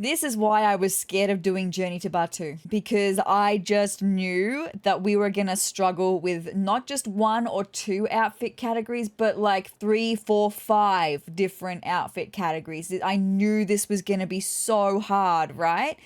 This is why I was scared of doing Journey to Batuu, because I just knew that we were gonna struggle with not just 1 or 2 outfit categories, but like 3, 4, 5 different outfit categories. I knew this was gonna be so hard, right?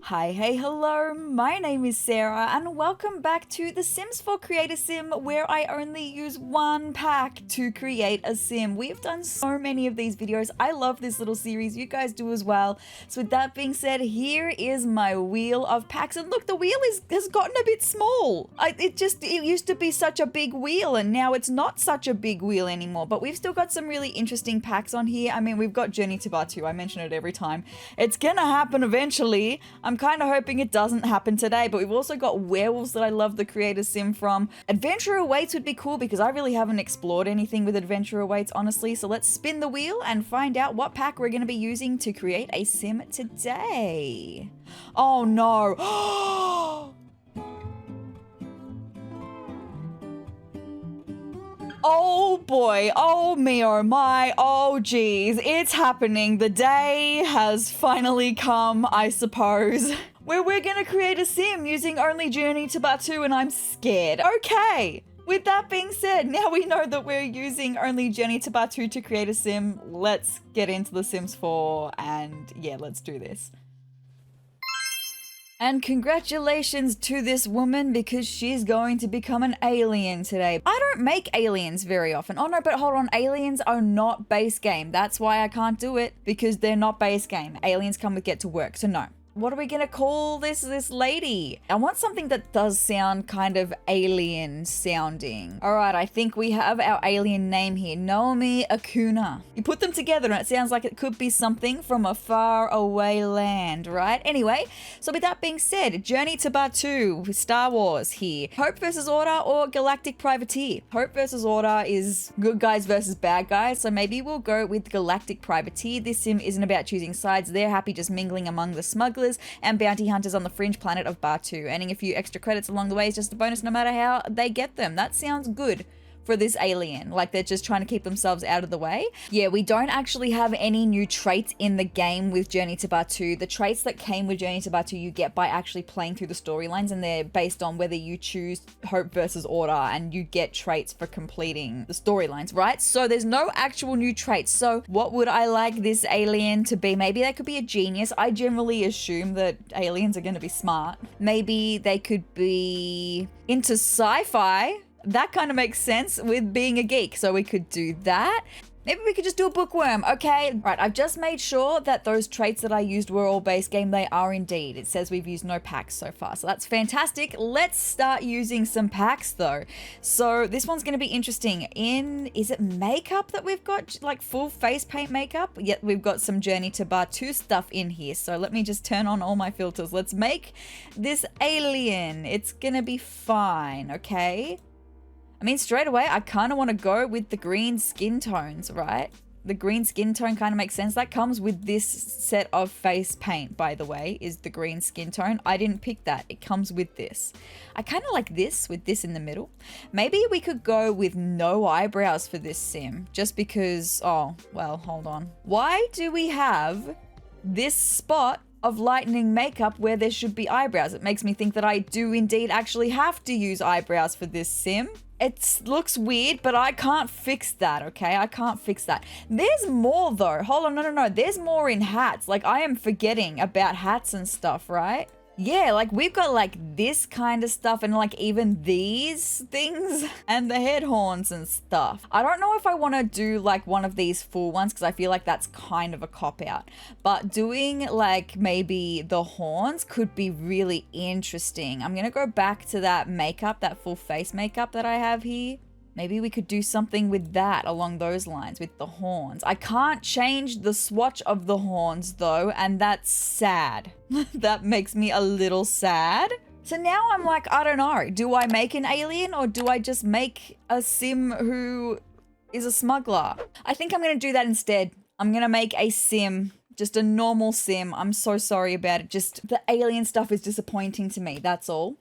Hi, hey, hello, my name is Sarah and welcome back to The Sims 4 Create a Sim, where I only use one pack to create a sim. We've done so many of these videos. I love this little series, you guys do as well. So with that being said, here is my wheel of packs, and look, the wheel has gotten a bit small. It used to be such a big wheel and now it's not such a big wheel anymore, but we've still got some really interesting packs on here. I mean, we've got Journey to Batuu, I mention it every time. It's gonna happen eventually. I'm kind of hoping it doesn't happen today, but we've also got werewolves that I love the creator sim from. Adventure Awaits would be cool because I really haven't explored anything with Adventure Awaits, honestly. So let's spin the wheel and find out what pack we're going to be using to create a sim today. Oh no. Oh boy, oh me, oh my, oh geez, it's happening. The day has finally come, I suppose, where we're gonna create a sim using only Journey to Batuu, and I'm scared. Okay, with that being said, now we know that we're using only Journey to Batuu to create a sim. Let's get into The Sims 4 and yeah, let's do this. And congratulations to this woman because she's going to become an alien today. I don't make aliens very often. Oh no, but hold on. Aliens are not base game. That's why I can't do it, because they're not base game. Aliens come with get to work, so no. What are we gonna call this lady? I want something that does sound kind of alien sounding. All right, I think we have our alien name here, Naomi Akuna. You put them together and it sounds like it could be something from a far away land, right? Anyway, so with that being said, Journey to Batuu, Star Wars here. Hope versus Order or Galactic Privateer? Hope versus Order is good guys versus bad guys, so maybe we'll go with Galactic Privateer. This sim isn't about choosing sides. They're happy just mingling among the smugglers and bounty hunters on the fringe planet of Batuu. Earning a few extra credits along the way is just a bonus no matter how they get them. That sounds good for this alien, like they're just trying to keep themselves out of the way. Yeah, we don't actually have any new traits in the game with Journey to Batuu. The traits that came with Journey to Batuu you get by actually playing through the storylines, and they're based on whether you choose Hope versus Order, and you get traits for completing the storylines, right? So there's no actual new traits. So what would I like this alien to be? Maybe they could be a genius. I generally assume that aliens are going to be smart. Maybe they could be into sci-fi. That kind of makes sense with being a geek, so we could do that. Maybe we could just do a bookworm, okay? Right, I've just made sure that those traits that I used were all base game. They are indeed. It says we've used no packs so far, so that's fantastic. Let's start using some packs though. So this one's gonna be interesting. Is it makeup that we've got, like full face paint makeup? Yet we've got some Journey to Batuu stuff in here. So let me just turn on all my filters. Let's make this alien. It's gonna be fine, okay? I mean, straight away, I kind of want to go with the green skin tones, right? The green skin tone kind of makes sense. That comes with this set of face paint, by the way, is the green skin tone. I didn't pick that. It comes with this. I kind of like this with this in the middle. Maybe we could go with no eyebrows for this sim, just because, oh, well, hold on. Why do we have this spot of lightning makeup where there should be eyebrows? It makes me think that I do indeed actually have to use eyebrows for this sim. It looks weird, but I can't fix that, okay? I can't fix that. There's more though. Hold on, no. There's more in hats. Like, I am forgetting about hats and stuff, right? Yeah, like we've got like this kind of stuff and like even these things and the head horns and stuff. I don't know if I want to do like one of these full ones because I feel like that's kind of a cop out, but doing like maybe the horns could be really interesting. I'm gonna go back to that makeup, that full face makeup that I have here. Maybe we could do something with that along those lines with the horns. I can't change the swatch of the horns though, and that's sad. That makes me a little sad. So now I'm like, I don't know. Do I make an alien or do I just make a sim who is a smuggler? I think I'm going to do that instead. I'm going to make a sim, just a normal sim. I'm so sorry about it. Just the alien stuff is disappointing to me. That's all.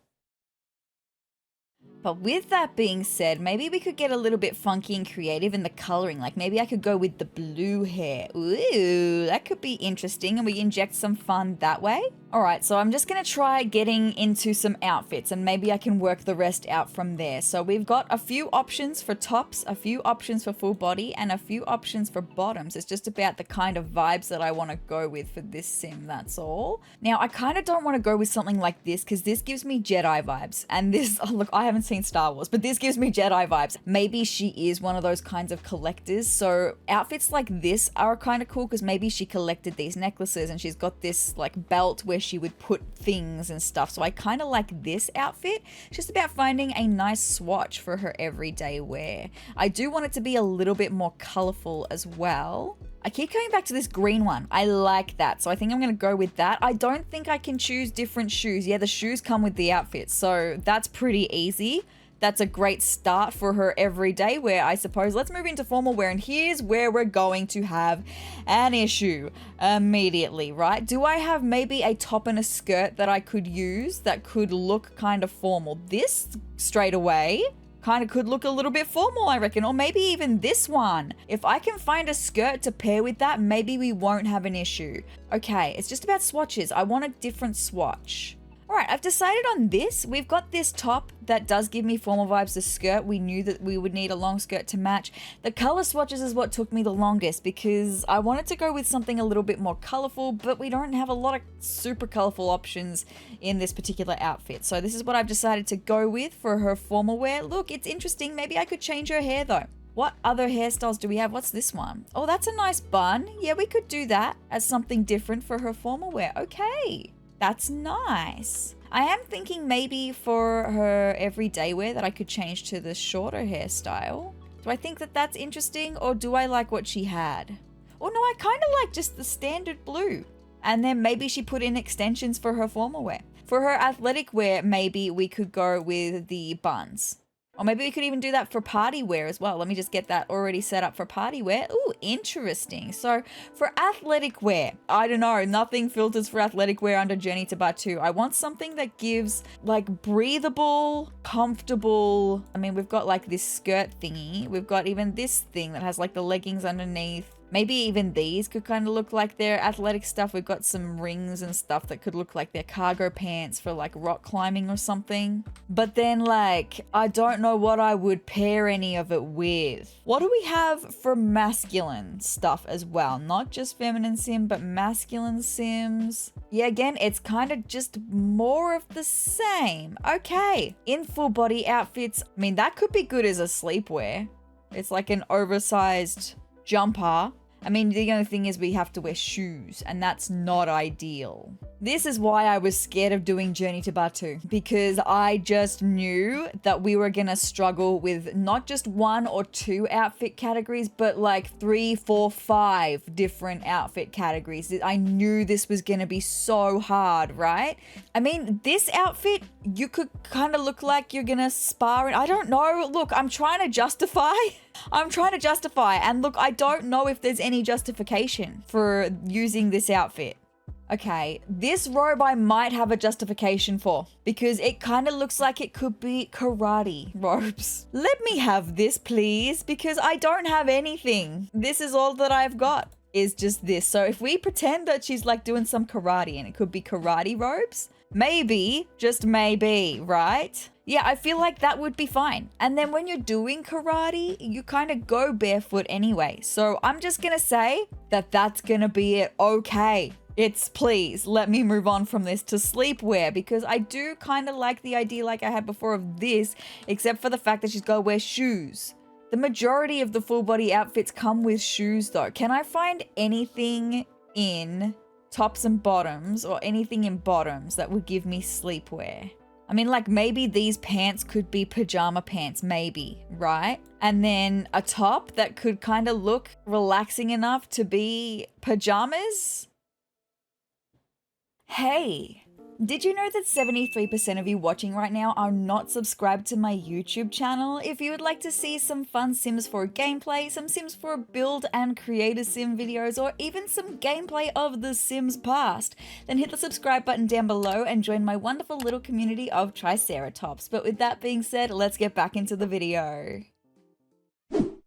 But with that being said, maybe we could get a little bit funky and creative in the coloring. Like maybe I could go with the blue hair. Ooh, that could be interesting, and we inject some fun that way. All right, so I'm just gonna try getting into some outfits, and maybe I can work the rest out from there. So we've got a few options for tops, a few options for full body, and a few options for bottoms. It's just about the kind of vibes that I wanna go with for this sim, that's all. Now, I kind of don't wanna go with something like this, because this gives me Jedi vibes. And this, oh look, I haven't seen Star Wars, but this gives me Jedi vibes. Maybe she is one of those kinds of collectors. So outfits like this are kind of cool, because maybe she collected these necklaces and she's got this like belt where she would put things and stuff. So I kind of like this outfit. It's just about finding a nice swatch for her everyday wear. I do want it to be a little bit more colorful as well. I keep coming back to this green one. I like that. So I think I'm going to go with that. I don't think I can choose different shoes. Yeah, the shoes come with the outfit. So that's pretty easy. That's a great start for her everyday wear, I suppose. Let's move into formal wear, and here's where we're going to have an issue immediately, right? Do I have maybe a top and a skirt that I could use that could look kind of formal? This straight away kind of could look a little bit formal, I reckon, or maybe even this one. If I can find a skirt to pair with that, maybe we won't have an issue. Okay, it's just about swatches. I want a different swatch. All right, I've decided on this. We've got this top that does give me formal vibes. The skirt, we knew that we would need a long skirt to match. The color swatches is what took me the longest, because I wanted to go with something a little bit more colorful, but we don't have a lot of super colorful options in this particular outfit. So this is what I've decided to go with for her formal wear. Look, it's interesting. Maybe I could change her hair though. What other hairstyles do we have? What's this one? Oh, that's a nice bun. Yeah, we could do that as something different for her formal wear. Okay. That's nice. I am thinking maybe for her everyday wear that I could change to the shorter hairstyle. Do I think that that's interesting, or do I like what she had? Oh no, I kind of like just the standard blue. And then maybe she put in extensions for her formal wear. For her athletic wear, maybe we could go with the buns. Or maybe we could even do that for party wear as well. Let me just get that already set up for party wear. Ooh, interesting. So for athletic wear, I don't know, nothing filters for athletic wear under Journey to Batuu. I want something that gives like breathable, comfortable. I mean, we've got like this skirt thingy. We've got even this thing that has like the leggings underneath. Maybe even these could kind of look like their athletic stuff. We've got some rings and stuff that could look like their cargo pants for like rock climbing or something. But then like, I don't know what I would pair any of it with. What do we have for masculine stuff as well? Not just feminine sim, but masculine sims. Yeah, again, it's kind of just more of the same. Okay, in full body outfits. I mean, that could be good as a sleepwear. It's like an oversized jumper. I mean, the only thing is we have to wear shoes, and that's not ideal. This is why I was scared of doing Journey to Batuu, because I just knew that we were gonna struggle with not just 1 or 2 outfit categories, but like 3, 4, 5 different outfit categories. I knew this was gonna be so hard, right? I mean, this outfit, you could kind of look like you're gonna spar in. I don't know. Look, I'm trying to justify. And look, I don't know if there's any justification for using this outfit. Okay, this robe I might have a justification for, because it kind of looks like it could be karate robes. Let me have this, please, because I don't have anything. This is all that I've got, is just this. So if we pretend that she's like doing some karate and it could be karate robes, maybe, just maybe, right? Yeah, I feel like that would be fine. And then when you're doing karate, you kind of go barefoot anyway. So I'm just gonna say that that's gonna be it. Okay. Please let me move on from this to sleepwear, because I do kind of like the idea like I had before of this, except for the fact that she's got to wear shoes. The majority of the full body outfits come with shoes though. Can I find anything in tops and bottoms, or anything in bottoms that would give me sleepwear? I mean, like maybe these pants could be pajama pants, maybe, right? And then a top that could kind of look relaxing enough to be pajamas. Hey, Did you know that 73% of you watching right now are not subscribed to my YouTube channel? If you would like to see some fun Sims 4 gameplay, some Sims 4 build and create a sim videos, or even some gameplay of the Sims past, then hit the subscribe button down below and join my wonderful little community of Triceratops. But with that being said, let's get back into the video.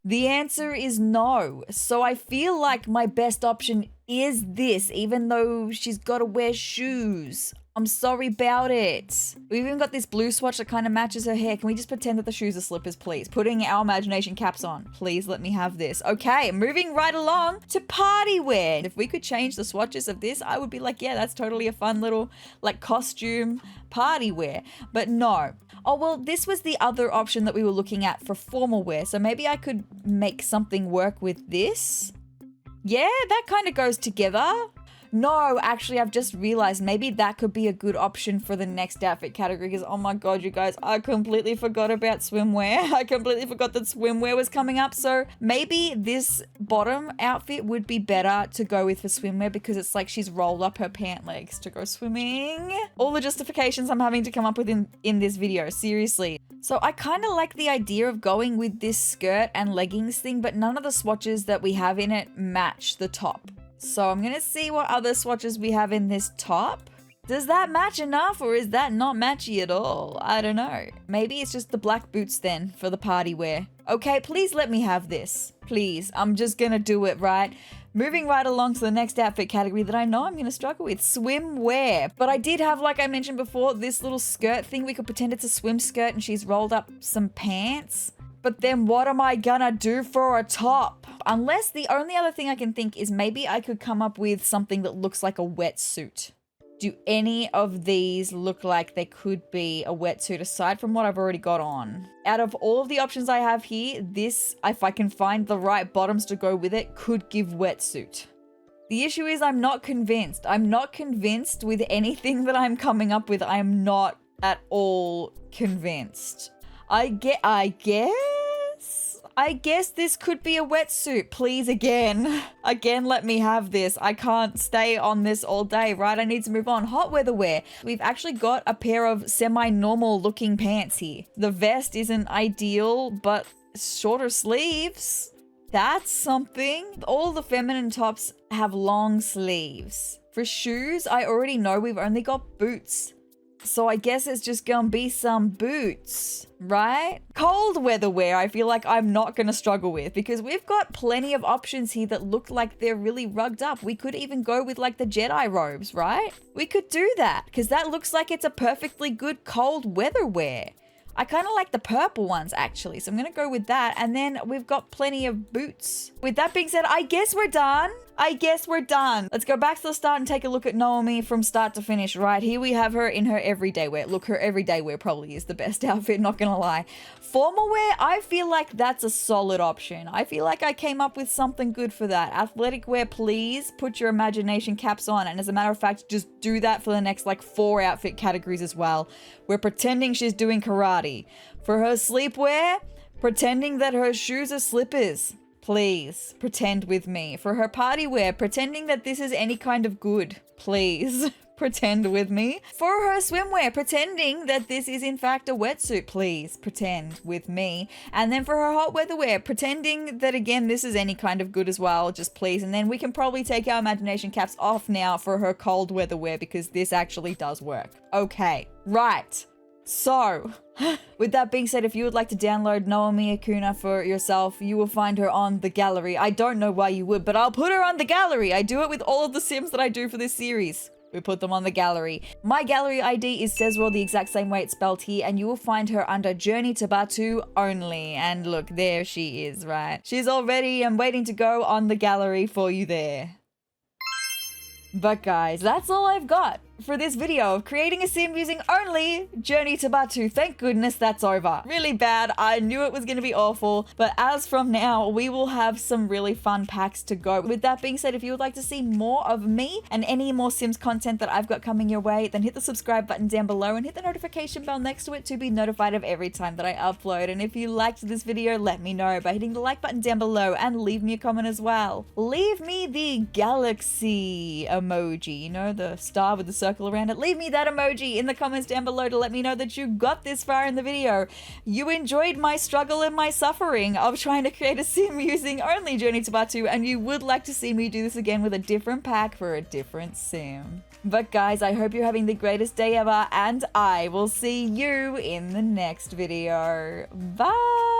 The answer is no. So I feel like my best option is this, even though she's got to wear shoes. I'm sorry about it. We've even got this blue swatch that kind of matches her hair. Can we just pretend that the shoes are slippers, please? Putting our imagination caps on. Please let me have this. Okay, moving right along to party wear. If we could change the swatches of this, I would be like, yeah, that's totally a fun little like costume party wear. But no. Oh, well, this was the other option that we were looking at for formal wear. So maybe I could make something work with this. Yeah, that kind of goes together. No, actually, I've just realized maybe that could be a good option for the next outfit category because, oh my god, you guys, I completely forgot about swimwear. I completely forgot that swimwear was coming up. So maybe this bottom outfit would be better to go with for swimwear because it's like she's rolled up her pant legs to go swimming. All the justifications I'm having to come up with in this video, seriously. So I kind of like the idea of going with this skirt and leggings thing, but none of the swatches that we have in it match the top. So I'm going to see what other swatches we have in this top. Does that match enough or is that not matchy at all? I don't know. Maybe it's just the black boots then for the party wear. Okay, please let me have this. Please, I'm just going to do it, right? Moving right along to the next outfit category that I know I'm going to struggle with, swimwear. But I did have, like I mentioned before, this little skirt thing. We could pretend it's a swim skirt and she's rolled up some pants. But then what am I gonna do for a top? Unless the only other thing I can think is maybe I could come up with something that looks like a wetsuit. Do any of these look like they could be a wetsuit aside from what I've already got on? Out of all of the options I have here, this, if I can find the right bottoms to go with it, could give wetsuit. The issue is I'm not convinced. I'm not convinced with anything that I'm coming up with. I am not at all convinced. I guess this could be a wetsuit. Please, again, let me have this. I can't stay on this all day, right? I need to move on. Hot weather wear. We've actually got a pair of semi-normal looking pants here. The vest isn't ideal, but shorter sleeves. That's something. All the feminine tops have long sleeves. For shoes, I already know we've only got boots. So I guess it's just gonna be some boots, right? Cold weather wear, I feel like I'm not gonna struggle with because we've got plenty of options here that look like they're really rugged up. We could even go with like the Jedi robes, right? We could do that because that looks like it's a perfectly good cold weather wear. I kind of like the purple ones actually, so I'm gonna go with that. And then we've got plenty of boots. With that being said, I guess we're done. Let's go back to the start and take a look at Naomi from start to finish. Right, here we have her in her everyday wear. Look, her everyday wear probably is the best outfit, not gonna lie. Formal wear, I feel like that's a solid option. I feel like I came up with something good for that. Athletic wear, please put your imagination caps on. And as a matter of fact, just do that for the next like 4 outfit categories as well. We're pretending she's doing karate. For her sleepwear, pretending that her shoes are slippers. Please, pretend with me. For her party wear, pretending that this is any kind of good. Please, pretend with me. For her swimwear, pretending that this is in fact a wetsuit. Please, pretend with me. And then for her hot weather wear, pretending that again, this is any kind of good as well. Just please. And then we can probably take our imagination caps off now for her cold weather wear because this actually does work. Okay, right. So, with that being said, if you would like to download Naomi Akuna for yourself, you will find her on the gallery. I don't know why you would, but I'll put her on the gallery. I do it with all of the Sims that I do for this series. We put them on the gallery. My gallery ID is sezrawrr, the exact same way it's spelled here, and you will find her under Journey to Batuu only. And look, there she is, right? She's all ready and waiting to go on the gallery for you there. But guys, that's all I've got for this video of creating a sim using only Journey to Batuu. Thank goodness that's over. Really bad. I knew it was going to be awful. But as from now, we will have some really fun packs to go. With that being said, if you would like to see more of me and any more Sims content that I've got coming your way, then hit the subscribe button down below and hit the notification bell next to it to be notified of every time that I upload. And if you liked this video, let me know by hitting the like button down below and leave me a comment as well. Leave me the galaxy emoji, you know, the star with the circle circle around it. Leave me that emoji in the comments down below to let me know that you got this far in the video. You enjoyed my struggle and my suffering of trying to create a sim using only Journey to Batuu, and you would like to see me do this again with a different pack for a different sim. But guys, I hope you're having the greatest day ever, and I will see you in the next video. Bye!